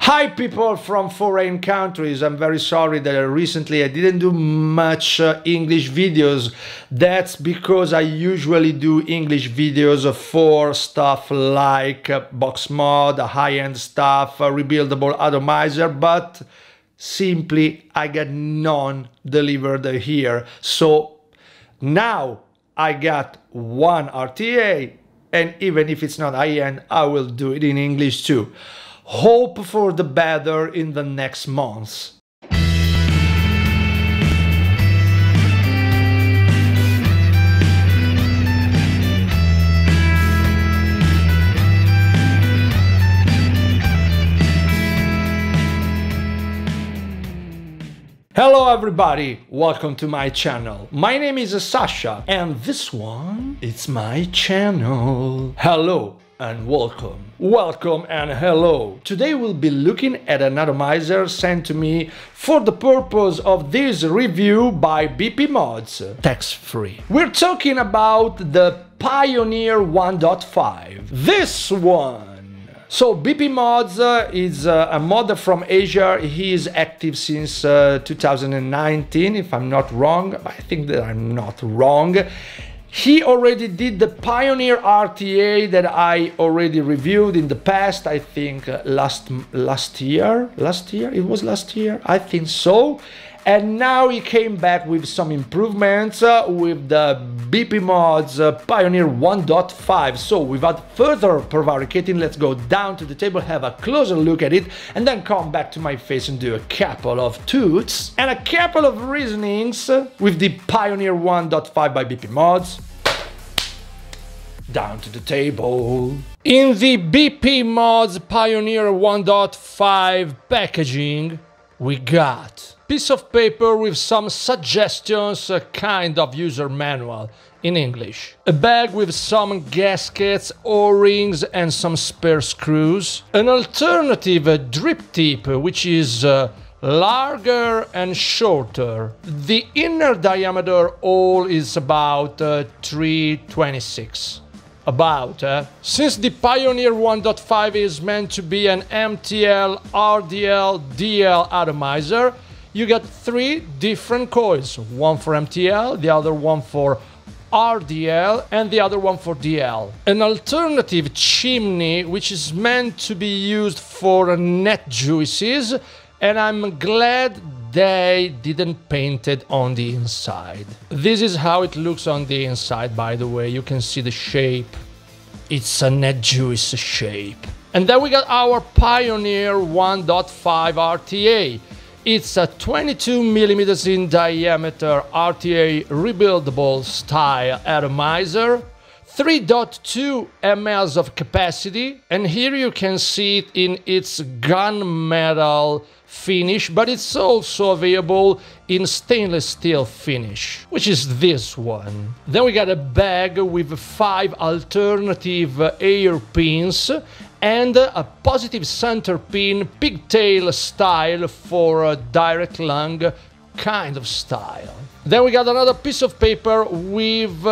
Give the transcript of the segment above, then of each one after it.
Hi people from foreign countries, I'm very sorry that recently I didn't do much English videos. That's because I usually do English videos for stuff like box mod, high-end stuff, rebuildable atomizer, but simply I got none delivered here. So now I got one RTA, and even if it's not high-end, I will do it in English too. Hope for the better in the next months. Hello everybody, welcome to my channel. My name is Sasha and this one, it's my channel. Hello and welcome. Welcome and hello. Today we'll be looking at an atomizer sent to me for the purpose of this review by BP Mods, tax-free. We're talking about the Pioneer 1.5. This one. So BP Mods is a modder from Asia. He is active since 2019, if I'm not wrong. I think that I'm not wrong. He already did the Pioneer RTA that I already reviewed in the past, I think last year? It was last year? I think so. And now he came back with some improvements with the BP Mods Pioneer 1.5. So without further prevaricating, let's go down to the table, have a closer look at it, and then come back to my face and do a couple of toots and a couple of reasonings with the Pioneer 1.5 by BP Mods. Down to the table. In the BP Mods Pioneer 1.5 packaging, we got piece of paper with some suggestions, a kind of user manual in English, a bag with some gaskets, O-rings and some spare screws, an alternative drip tip which is larger and shorter. The inner diameter hole is about 326. Since the Pioneer 1.5 is meant to be an MTL, RDL, DL atomizer, you got three different coils, one for MTL, the other one for RDL, and the other one for DL. An alternative chimney which is meant to be used for net juices, and I'm glad they didn't paint it on the inside. This is how it looks on the inside, by the way. You can see the shape. It's a net juice shape. And then we got our Pioneer 1.5 RTA. It's a 22 millimeters in diameter RTA rebuildable style atomizer, 3.2 mL of capacity, and here you can see it in its gunmetal finish, but it's also available in stainless steel finish, which is this one. Then we got a bag with 5 alternative air pins and a positive center pin, pigtail style for a direct lung kind of style. Then we got another piece of paper with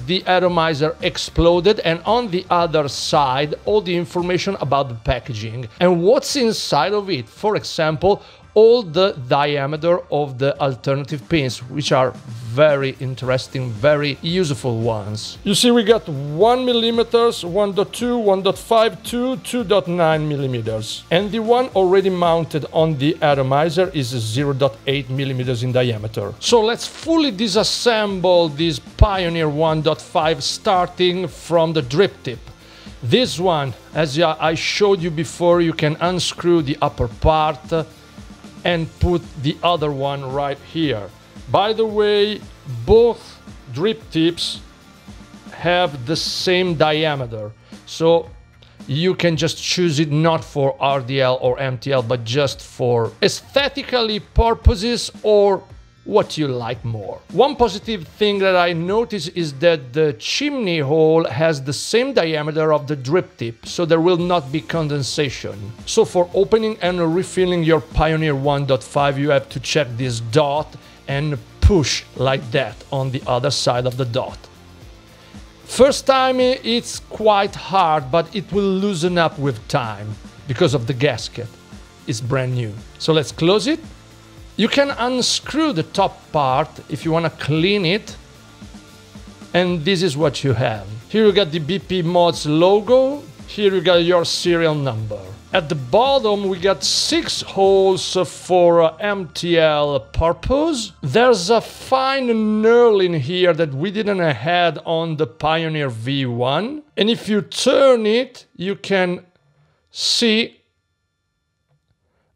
the atomizer exploded, and on the other side all the information about the packaging and what's inside of it. For example, all the diameter of the alternative pins, which are very interesting, very useful ones. You see, we got 1 millimeters, 1.2, 1.5, 2.9 millimeters. And the one already mounted on the atomizer is 0.8 millimeters in diameter. So let's fully disassemble this Pioneer 1.5 starting from the drip tip. This one, as I showed you before, you can unscrew the upper part and put the other one right here. By the way, both drip tips have the same diameter, so you can just choose it not for RDL or MTL, but just for aesthetically purposes or what you like more. One positive thing that I noticed is that the chimney hole has the same diameter of the drip tip, so there will not be condensation. So for opening and refilling your Pioneer 1.5, you have to check this dot and push like that on the other side of the dot. First time it's quite hard, but it will loosen up with time because of the gasket. is brand new. So let's close it. You can unscrew the top part if you want to clean it. And this is what you have. Here you got the BP Mods logo. Here you got your serial number. At the bottom we got 6 holes for MTL purpose. There's a fine knurling here that we didn't have on the Pioneer V1. And if you turn it, you can see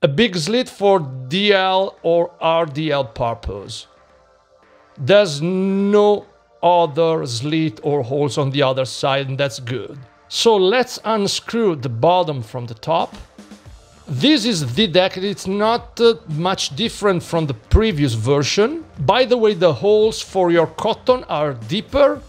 a big slit for DL or RDL purpose. There's no other slit or holes on the other side, and that's good. So let's unscrew the bottom from the top. This is the deck. It's not much different from the previous version. By the way, the holes for your cotton are deeper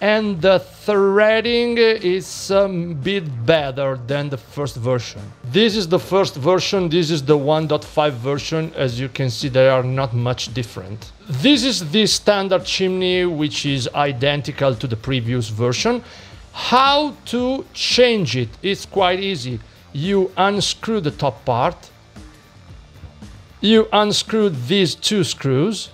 and the threading is a bit better than the first version. This is the first version, this is the 1.5 version. As you can see, they are not much different. This is the standard chimney, which is identical to the previous version. How to change it? It's quite easy. You unscrew the top part, you unscrew these 2 screws,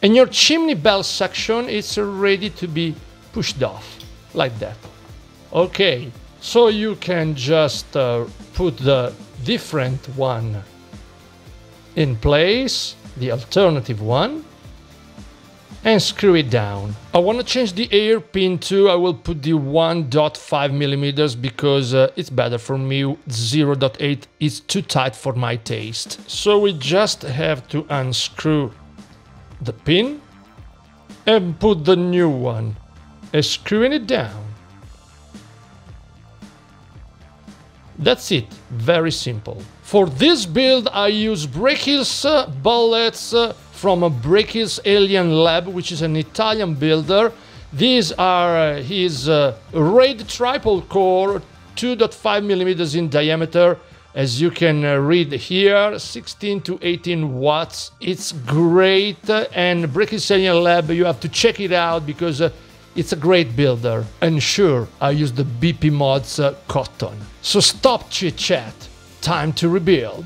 and your chimney bell section is ready to be pushed off, like that. Okay, so you can just put the different one in place, the alternative one, and screw it down. I want to change the air pin too. I will put the 1.5 millimeters because it's better for me. 0.8 is too tight for my taste. So we just have to unscrew the pin and put the new one, and screwing it down. That's it, very simple. For this build I use Breakill's bullets from Breakill's Alien Lab, which is an Italian builder. These are his RAID triple core, 2.5 millimeters in diameter. As you can read here, 16 to 18 watts. It's great, and Breakill's Alien Lab, you have to check it out because it's a great builder. And sure, I use the BP Mods cotton. So stop chit chat, time to rebuild.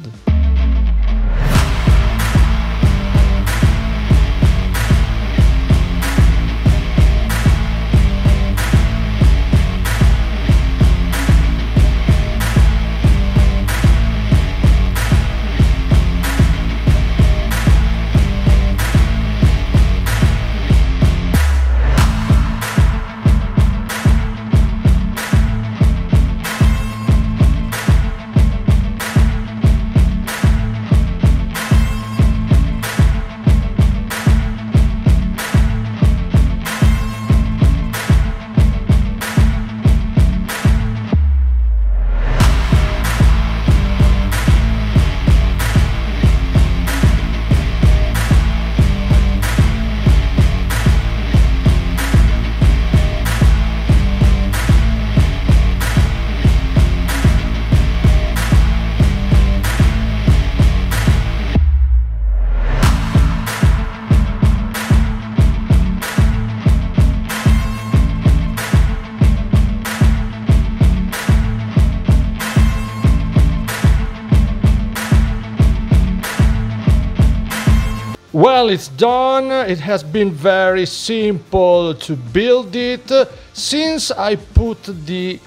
Well, it's done. It has been very simple to build it. Since I put the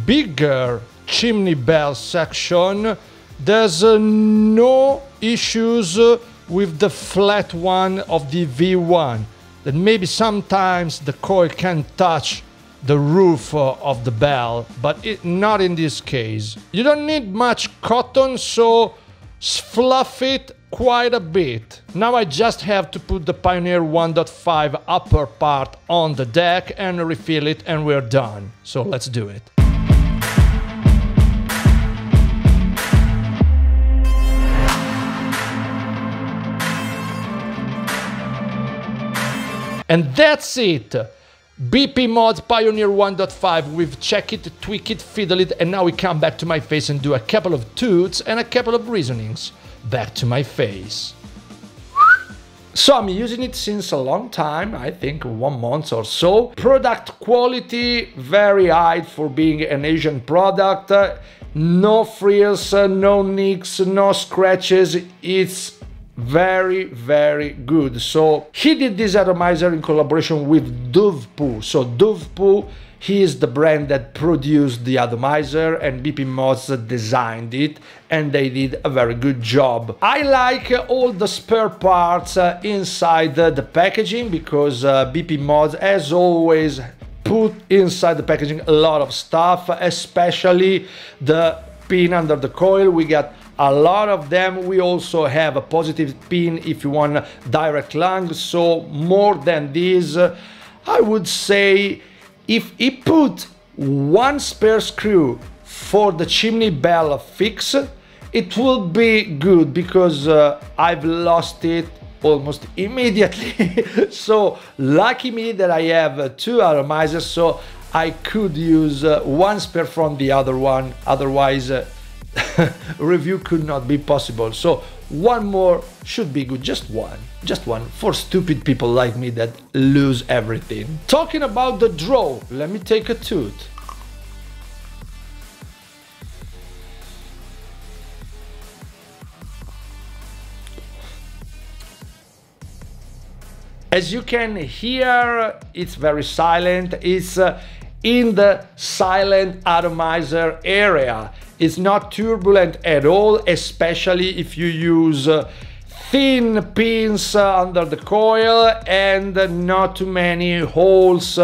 bigger chimney bell section, there's no issues with the flat one of the V1. That maybe sometimes the coil can touch the roof of the bell, but not in this case. You don't need much cotton, so fluff it quite a bit. Now I just have to put the Pioneer 1.5 upper part on the deck and refill it, and we're done. So let's do it. And that's it! BP Mods Pioneer 1.5, we've checked it, tweaked it, fiddled it, and now we come back to my face and do a couple of toots and a couple of reasonings. Back to my face. So I'm using it since a long time, I think 1 month or so. Product quality very high for being an Asian product. No frills, no nicks, no scratches. It's very, very good. So he did this atomizer in collaboration with Dove Poo. So Dove Poo, he is the brand that produced the atomizer, and BP Mods designed it, and they did a very good job. I like all the spare parts inside the packaging, because BP Mods, as always, put inside the packaging a lot of stuff, especially the pin under the coil. We got a lot of them. We also have a positive pin if you want direct lung. So more than this, I would say, if he put one spare screw for the chimney bell fix, it will be good, because I've lost it almost immediately. So lucky me that I have 2 atomizers, so I could use one spare from the other one, otherwise review could not be possible. So one more should be good, just one for stupid people like me that lose everything. Talking about the draw, let me take a tooth. As you can hear, it's very silent. It's in the silent atomizer area. It's not turbulent at all, especially if you use thin pins under the coil and not too many holes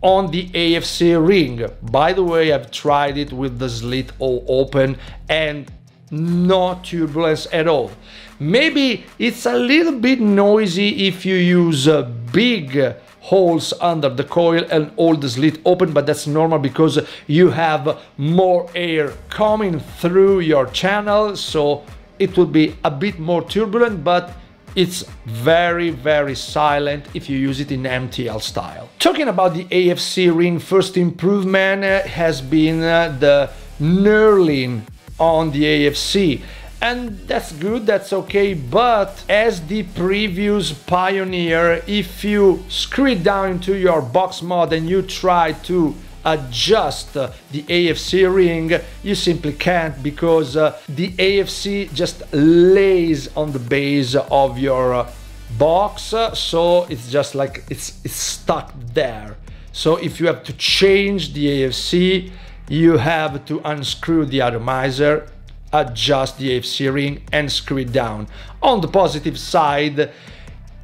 on the AFC ring. By the way, I've tried it with the slit all open and no turbulence at all. Maybe it's a little bit noisy if you use big holes under the coil and all the slit open, but that's normal because you have more air coming through your channel, so it will be a bit more turbulent, but it's very, very silent if you use it in MTL style. Talking about the AFC ring, first improvement has been the knurling on the AFC. And that's good, that's okay, but as the previous Pioneer, if you screw it down into your box mod and you try to adjust the AFC ring, you simply can't, because the AFC just lays on the base of your box, so it's just like it's stuck there. So if you have to change the AFC, you have to unscrew the atomizer, adjust the AFC ring and screw it down. On the positive side,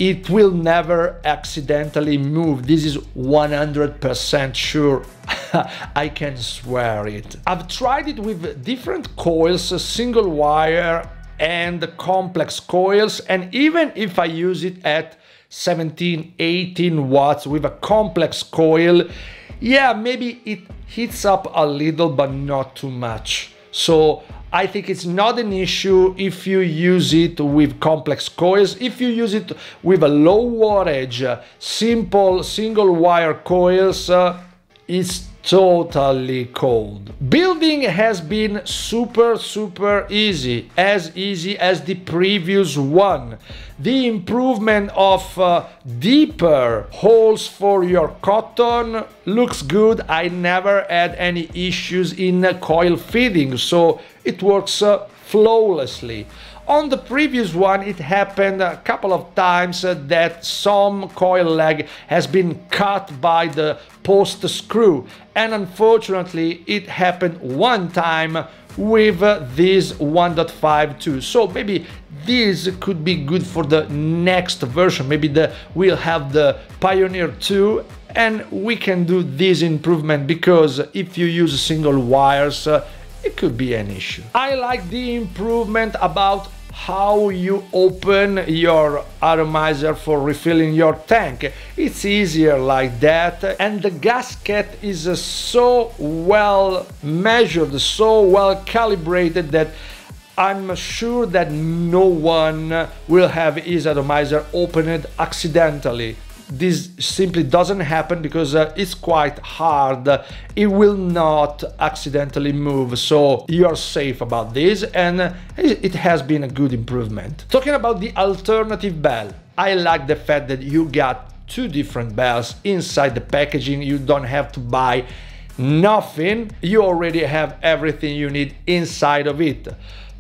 it will never accidentally move. This is 100% sure. I can swear it. I've tried it with different coils, single wire and complex coils, and even if I use it at 17, 18 watts with a complex coil, yeah, maybe it heats up a little, but not too much. So I think it's not an issue if you use it with complex coils. If you use it with a low wattage, simple single wire coils, it's totally cold. Building has been super easy as the previous one. The improvement of deeper holes for your cotton looks good. I never had any issues in coil feeding, so it works flawlessly. On the previous one, it happened a couple of times that some coil leg has been cut by the post screw, and unfortunately it happened one time with this 1.5 too. So maybe this could be good for the next version. Maybe we'll have the Pioneer 2 and we can do this improvement, because if you use single wires, it could be an issue. I like the improvement about how you open your atomizer for refilling your tank. It's easier like that, and the gasket is so well measured, so well calibrated that I'm sure that no one will have his atomizer opened accidentally. This simply doesn't happen because it's quite hard. It will not accidentally move, so you're safe about this, and it has been a good improvement. Talking about the alternative bell, I like the fact that you got two different bells inside the packaging. You don't have to buy nothing, you already have everything you need inside of it.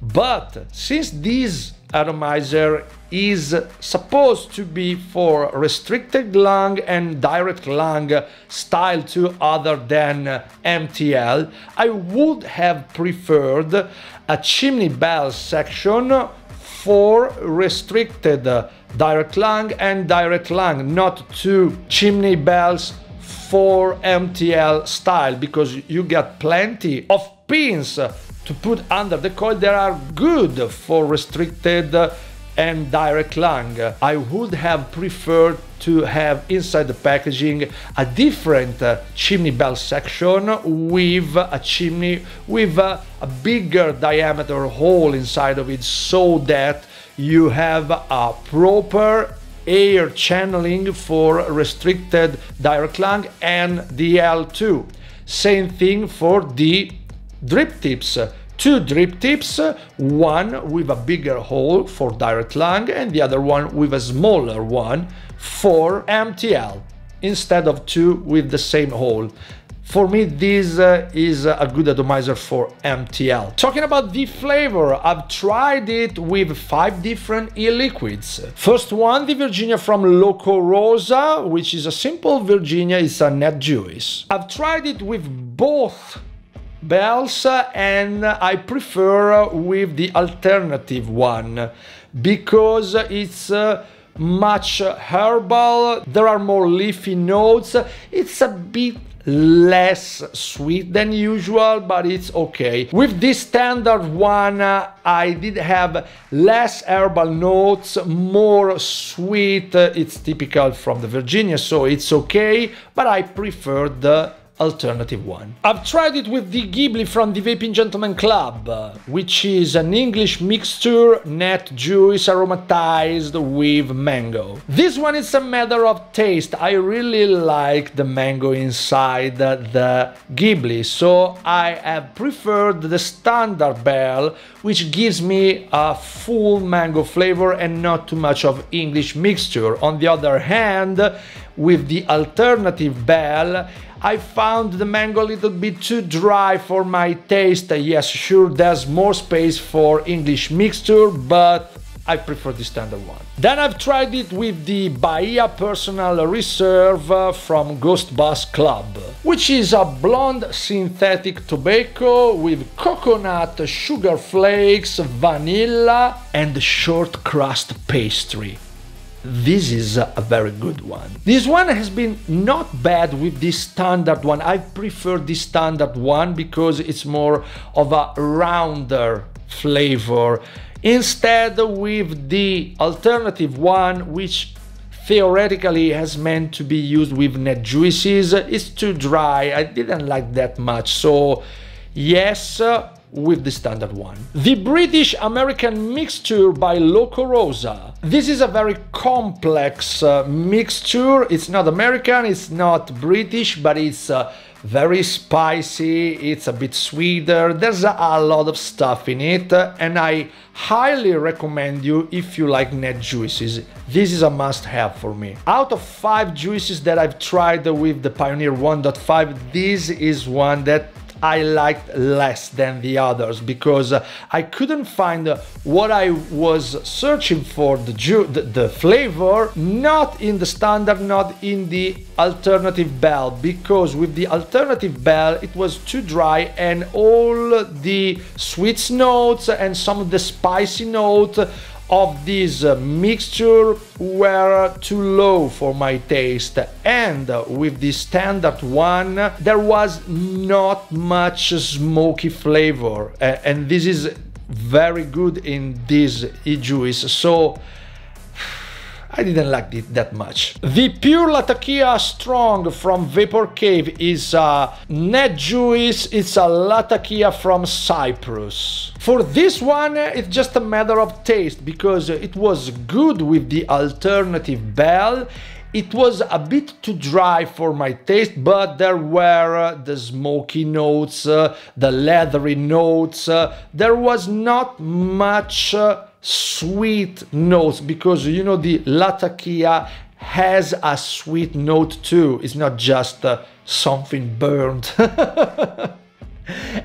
But since this atomizer is supposed to be for restricted lung and direct lung style to other than MTL, I would have preferred a chimney bell section for restricted direct lung and direct lung, not two chimney bells for MTL style, because you got plenty of pins to put under the coil that are good for restricted and direct lung. I would have preferred to have inside the packaging a different chimney bell section with a chimney with a bigger diameter hole inside of it, so that you have a proper air channeling for restricted direct lung and DL2. Same thing for the drip tips. Two drip tips, one with a bigger hole for direct lung and the other one with a smaller one for MTL, instead of two with the same hole. For me, this is a good atomizer for MTL. Talking about the flavor, I've tried it with 5 different e-liquids. First one, the Virginia from Loco Rosa, which is a simple Virginia, it's a net juice. I've tried it with both bells and I prefer with the alternative one because it's much herbal, there are more leafy notes, it's a bit less sweet than usual, but it's okay. With this standard one, I did have less herbal notes, more sweet. It's typical from the Virginia, so it's okay, but I prefer the alternative one. I've tried it with the Ghibli from the Vaping Gentleman Club, which is an English mixture net juice aromatized with mango. This one is a matter of taste. I really like the mango inside the Ghibli, so I have preferred the standard bell, which gives me a full mango flavor and not too much of English mixture. On the other hand, with the alternative bell, I found the mango a little bit too dry for my taste. Yes, sure, there's more space for English mixture, but I prefer the standard one. Then I've tried it with the Bahia Personal Reserve from Ghost Bus Club, which is a blonde synthetic tobacco with coconut, sugar flakes, vanilla and short crust pastry. This is a very good one. This one has been not bad with this standard one. I prefer this standard one because it's more of a rounder flavor. Instead, with the alternative one, which theoretically has meant to be used with net juices, it's too dry. I didn't like that much. So yes, with the standard one. The British American mixture by Loco Rosa. This is a very complex mixture. It's not American, it's not British, but it's very spicy, it's a bit sweeter, there's a lot of stuff in it, and I highly recommend you if you like net juices. This is a must-have for me. Out of 5 juices that I've tried with the Pioneer 1.5, this is one that I liked less than the others because I couldn't find what I was searching for, the flavor, not in the standard, not in the alternative bell, because with the alternative bell it was too dry and all the sweet notes and some of the spicy notes of this mixture were too low for my taste, and with the standard one there was not much smoky flavor, and this is very good in this e-juice, so I didn't like it that much. The Pure Latakia Strong from Vapor Cave is a net juice, it's a Latakia from Cyprus. For this one, it's just a matter of taste, because it was good with the alternative bell. It was a bit too dry for my taste, but there were the smoky notes, the leathery notes. There was not much sweet notes, because you know the Latakia has a sweet note too. It's not just something burnt.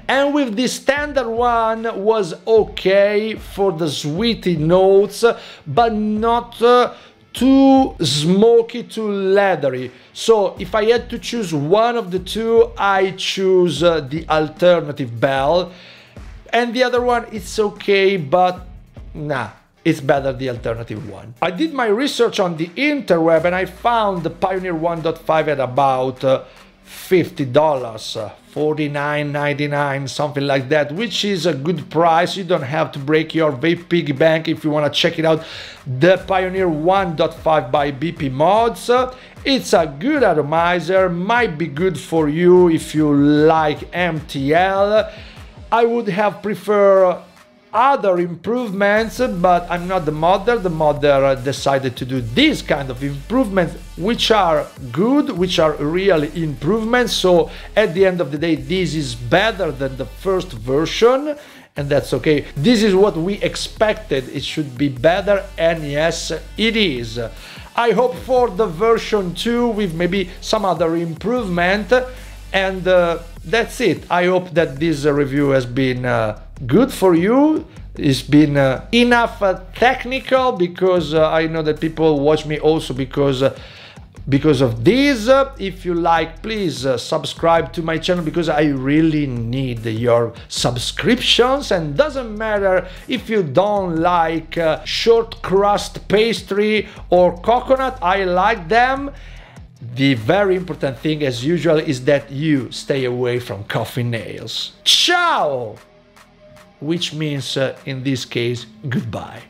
And with the standard one was okay for the sweety notes, but not too smoky, too leathery. So if I had to choose one of the two, I choose the alternative Bell. And the other one, it's okay, but nah, it's better the alternative one. I did my research on the interweb and I found the Pioneer 1.5 at about $50, $49.99, something like that, which is a good price. You don't have to break your vape piggy bank if you want to check it out. The Pioneer 1.5 by BP Mods. It's a good atomizer, might be good for you if you like MTL. I would have preferred other improvements, but I'm not the modder. The modder decided to do this kind of improvements, which are good, which are really improvements. So at the end of the day, this is better than the first version, and that's okay. This is what we expected. It should be better, and yes, it is. I hope for the version 2 with maybe some other improvement, and that's it. I hope that this review has been good for you. It's been enough technical, because I know that people watch me also because of this. If you like, please subscribe to my channel, because I really need your subscriptions. And doesn't matter if you don't like short crust pastry or coconut, I like them. The very important thing, as usual, is that you stay away from coffee nails. Ciao! Which means, in this case, goodbye.